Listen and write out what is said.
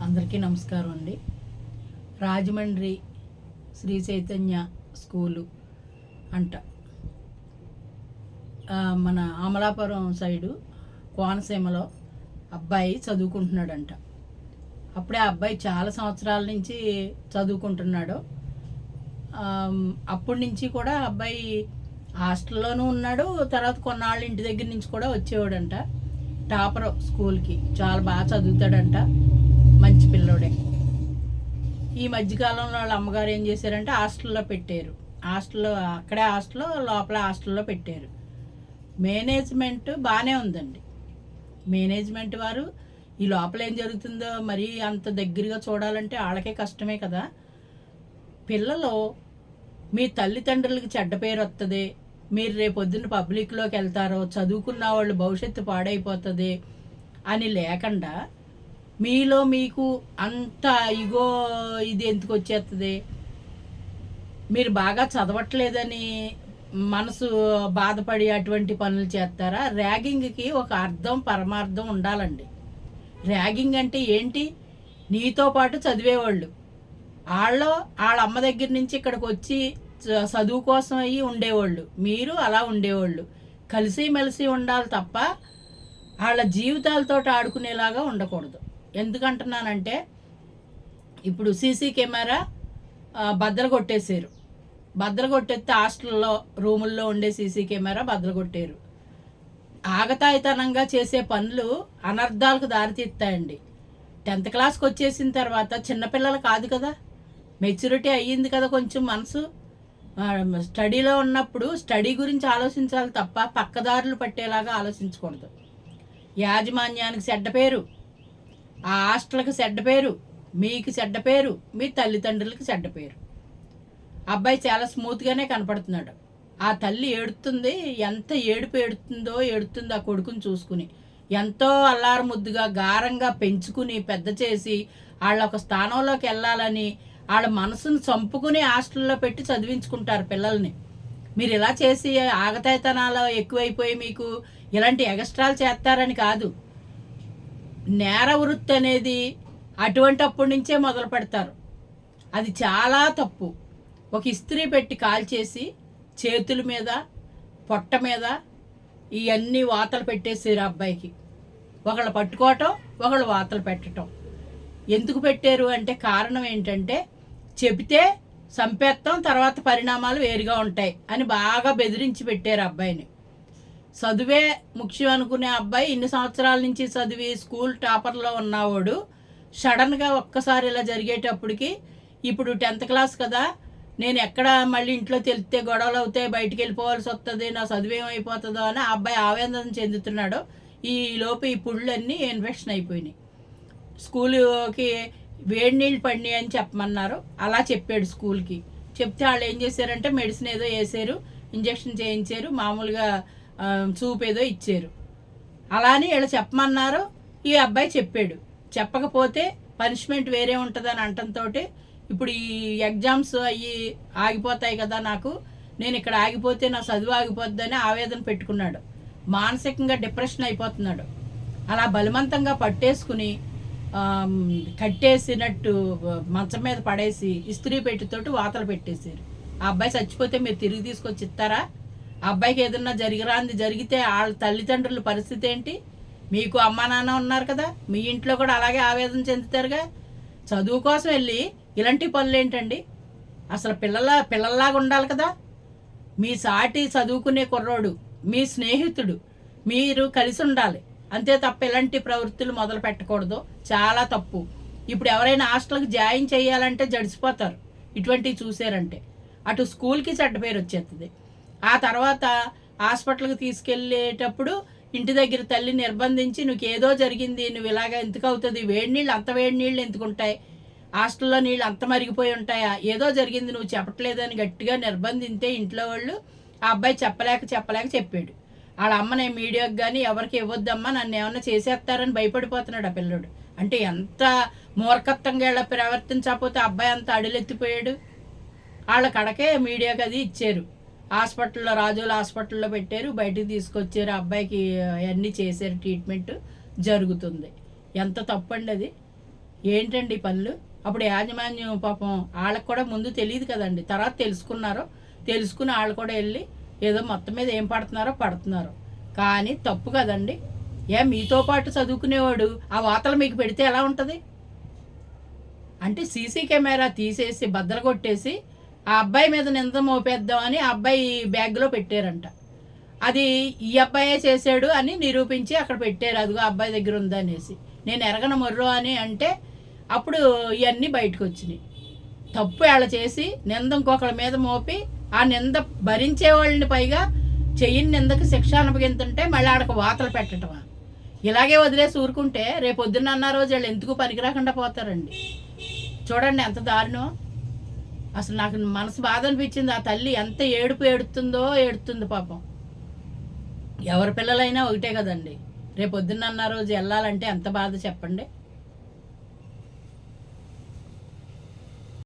అందరికీ నమస్కారం అండి. రాజమండ్రి శ్రీ చైతన్య స్కూలు అంట మన అమలాపురం సైడు కోనసీమలో అబ్బాయి చదువుకుంటున్నాడంట. అప్పుడే ఆ అబ్బాయి చాలా సంవత్సరాల నుంచి చదువుకుంటున్నాడు. అప్పటి నుంచి కూడా అబ్బాయి హాస్టల్లోనూ ఉన్నాడు. తర్వాత కొన్నాళ్ళు ఇంటి దగ్గర నుంచి కూడా వచ్చేవాడంట. టాపర్ స్కూల్కి చాలా బాగా చదువుతాడంట, మంచి పిల్లోడే. ఈ మధ్యకాలంలో వాళ్ళ అమ్మగారు ఏం చేశారంటే హాస్టల్లో పెట్టారు. అక్కడే లోపల హాస్టల్లో పెట్టారు. మేనేజ్మెంట్ బాగానే ఉందండి. మేనేజ్మెంట్ వారు ఈ లోపల ఏం జరుగుతుందో మరీ అంత దగ్గరగా చూడాలంటే వాళ్ళకే కష్టమే కదా. పిల్లలు మీ తల్లిదండ్రులకి చెడ్డ పేరు వస్తుంది, మీరు రేపొద్దున పబ్లిక్లోకి వెళ్తారో, చదువుకున్న వాళ్ళు భవిష్యత్తు పాడైపోతుంది అని లేకుండా మీలో మీకు అంత ఇగో ఇది ఎందుకు వచ్చేస్తుంది, మీరు బాగా చదవట్లేదని మనసు బాధపడి అటువంటి పనులు చేస్తారా? ర్యాగింగ్కి ఒక అర్థం పరమార్థం ఉండాలండి. ర్యాగింగ్ అంటే ఏంటి? నీతో పాటు చదివేవాళ్ళు వాళ్ళ అమ్మ దగ్గర నుంచి ఇక్కడికి వచ్చి చదువు కోసం అయ్యి ఉండేవాళ్ళు, మీరు అలా ఉండేవాళ్ళు. కలిసిమెలిసి ఉండాలి తప్ప వాళ్ళ జీవితాలతో ఆడుకునేలాగా ఉండకూడదు. ఎందుకంటున్నానంటే ఇప్పుడు సీసీ కెమెరా బద్దలు కొట్టేశారు. బద్దలు కొట్టేస్తే హాస్టల్లో రూముల్లో ఉండే సీసీ కెమెరా బద్దలు కొట్టారు. ఆగతాయితనంగా చేసే పనులు అనర్థాలకు దారితీస్తాయండి. 10th క్లాస్కి వచ్చేసిన తర్వాత చిన్నపిల్లలు కాదు కదా, మెచ్యూరిటీ అయ్యింది కదా కొంచెం మనసు. స్టడీలో ఉన్నప్పుడు స్టడీ గురించి ఆలోచించాలి తప్ప పక్కదారులు పట్టేలాగా ఆలోచించకూడదు. యాజమాన్యానికి చెడ్డ పేరు, ఆ హాస్టల్కి చెడ్డ పేరు, మీకు చెడ్డ పేరు, మీ తల్లిదండ్రులకి చెడ్డ పేరు. అబ్బాయి చాలా స్మూత్గానే కనపడుతున్నాడు. ఆ తల్లి ఏడుతుంది, ఎంత ఏడుతుందో ఆ కొడుకుని చూసుకుని. ఎంతో అల్లారు ముద్దుగా గారంగా పెంచుకుని పెద్ద చేసి వాళ్ళ ఒక స్థానంలోకి వెళ్ళాలని వాళ్ళ మనసును చంపుకుని హాస్టల్లో పెట్టి చదివించుకుంటారు పిల్లల్ని. మీరు ఇలా చేసి ఆగతాయితనాలు ఎక్కువైపోయి మీకు ఇలాంటి ఎగస్ట్రాలు చేస్తారని కాదు. నేర వృత్తి అనేది అటువంటి అప్పటి నుంచే మొదలు పెడతారు. అది చాలా తప్పు. ఒక ఇస్త్రీ పెట్టి కాల్చేసి చేతుల మీద పొట్ట మీద ఇవన్నీ వాతలు పెట్టేసారు అబ్బాయికి. ఒకళ్ళు పట్టుకోవటం, ఒకళ్ళు వాతలు పెట్టడం. ఎందుకు పెట్టారు అంటే కారణం ఏంటంటే చెబితే చంపేస్తాం, తర్వాత పరిణామాలు వేరుగా ఉంటాయి అని బాగా బెదిరించి పెట్టారు అబ్బాయిని. చదువే ముఖ్యం అనుకునే అబ్బాయి ఇన్ని సంవత్సరాల నుంచి చదివి స్కూల్ టాపర్లో ఉన్నవాడు సడన్గా ఒక్కసారి ఇలా జరిగేటప్పటికి ఇప్పుడు 10th క్లాస్ కదా, నేను ఎక్కడ మళ్ళీ ఇంట్లో తెలిస్తే గొడవలు అవుతాయి, బయటికి వెళ్ళిపోవాల్సి వస్తుంది, నా చదువేమైపోతుందో అని ఆ అబ్బాయి ఆవేదన చెందుతున్నాడు. ఈలోపు ఈ పుళ్ళన్నీ ఇన్ఫెక్షన్ అయిపోయినాయి. స్కూల్కి వేడి నీళ్ళు పడినాయి అని చెప్పమన్నారు. అలా చెప్పాడు స్కూల్కి. చెప్తే వాళ్ళు ఏం చేశారంటే మెడిసిన్ ఏదో వేసారు, ఇంజక్షన్ చేయించారు, మామూలుగా చూపు ఏదో ఇచ్చారు. అలా అని వీళ్ళు చెప్పమన్నారు. ఈ అబ్బాయి చెప్పాడు. చెప్పకపోతే పనిష్మెంట్ వేరే ఉంటుందని అంటంతో ఇప్పుడు ఈ ఎగ్జామ్స్ అయ్యి ఆగిపోతాయి కదా, నేను ఇక్కడ ఆగిపోతే నా చదువు ఆగిపోద్దని ఆవేదన పెట్టుకున్నాడు. మానసికంగా డిప్రెషన్ అయిపోతున్నాడు. అలా బలవంతంగా పట్టేసుకుని కట్టేసినట్టు మంచం మీద పడేసి ఇస్త్రీ పెట్టితోటి వాతలు పెట్టేశారు. ఆ అబ్బాయి చచ్చిపోతే మీరు తిరిగి తీసుకొచ్చి ఇస్తారా? ఆ అబ్బాయికి ఏదన్నా జరిగితే వాళ్ళ తల్లిదండ్రుల పరిస్థితి ఏంటి? మీకు అమ్మా నాన్న ఉన్నారు కదా, మీ ఇంట్లో కూడా అలాగే ఆవేదన చెందుతారుగా. చదువు కోసం వెళ్ళి ఇలాంటి పనులు ఏంటండి? అసలు పిల్లల్లాగా ఉండాలి కదా. మీ సాటి చదువుకునే కుర్రోడు, మీ స్నేహితుడు, మీరు కలిసి ఉండాలి అంతే తప్ప ఇలాంటి ప్రవృత్తులు మొదలు పెట్టకూడదు. చాలా తప్పు. ఇప్పుడు ఎవరైనా హాస్టల్కి జాయిన్ చేయాలంటే జడిసిపోతారు ఇటువంటివి చూసారంటే. అటు స్కూల్కి చెడ్డ పేరు వచ్చేస్తుంది. ఆ తర్వాత హాస్పిటల్కి తీసుకెళ్ళేటప్పుడు ఇంటి దగ్గర తల్లి నిర్బంధించి నువ్వు ఏదో జరిగింది, నువ్వు ఇలాగ ఎందుకు అవుతుంది, అంత వేడి నీళ్ళు ఎందుకుంటాయి, హాస్టల్లో నీళ్ళు అంత మరిగిపోయి ఉంటాయా, ఏదో జరిగింది నువ్వు చెప్పట్లేదని గట్టిగా నిర్బంధింతే ఇంట్లో వాళ్ళు ఆ అబ్బాయి చెప్పలేక చెప్పాడు. వాళ్ళ అమ్మ నేను మీడియాకి కానీ ఎవరికి ఇవ్వద్దమ్మా, నన్ను ఏమన్నా చేసేస్తారని భయపడిపోతున్నాడు ఆ పిల్లడు. అంటే ఎంత మూర్ఖత్వంగా ఇలా ప్రవర్తించకపోతే అబ్బాయి అంత అడులెత్తిపోయాడు. వాళ్ళ కడకే మీడియాకి అది ఇచ్చారు. హాస్పిటల్లో రాజోల హాస్పిటల్లో పెట్టారు, బయటికి తీసుకొచ్చారు. అబ్బాయికి అవన్నీ చేశారు, ట్రీట్మెంట్ జరుగుతుంది. ఎంత తప్పండి అది. ఏంటండి ఈ పనులు? అప్పుడు యాజమాన్యం పాపం వాళ్ళకి కూడా ముందు తెలియదు కదండి, తర్వాత తెలుసుకుని వాళ్ళు కూడా వెళ్ళి ఏదో మొత్తం మీద ఏం పడుతున్నారు. కానీ తప్పు కదండి. మీతో పాటు చదువుకునేవాడు ఆ వాతలు మీకు పెడితే ఎలా ఉంటుంది? అంటే సీసీ కెమెరా తీసేసి బద్దలు కొట్టేసి ఆ అబ్బాయి మీద నింద మోపేద్దామని ఆ అబ్బాయి బ్యాగ్లో పెట్టారంట. అది ఈ అబ్బాయే చేశాడు అని నిరూపించి అక్కడ పెట్టారు, అదిగో అబ్బాయి దగ్గర ఉందనేసి. నేను ఎరగన మొర్రో అని అంటే అప్పుడు ఇవన్నీ బయటకు వచ్చినాయి. తప్పు వాళ్ళ చేసి నింద ఇంకొకళ్ళ మీద మోపి ఆ నింద భరించే వాళ్ళని పైగా చెయ్యిని నిందకి శిక్ష అనుభవింతుంటే మళ్ళీ ఆడకు వాతలు పెట్టడమా? ఇలాగే వదిలేసి ఊరుకుంటే రేపొద్దున్న అన్న రోజు వాళ్ళు ఎందుకు పనికిరాకుండా పోతారండి. చూడండి ఎంత దారుణం. అసలు నాకు మనసు బాధ అనిపించింది. ఆ తల్లి ఎంత ఏడుతుంది పాపం. ఎవరి పిల్లలైనా ఒకటే కదండి. రేపొద్దున్న అన్న రోజు వెళ్ళాలంటే ఎంత బాధ చెప్పండి.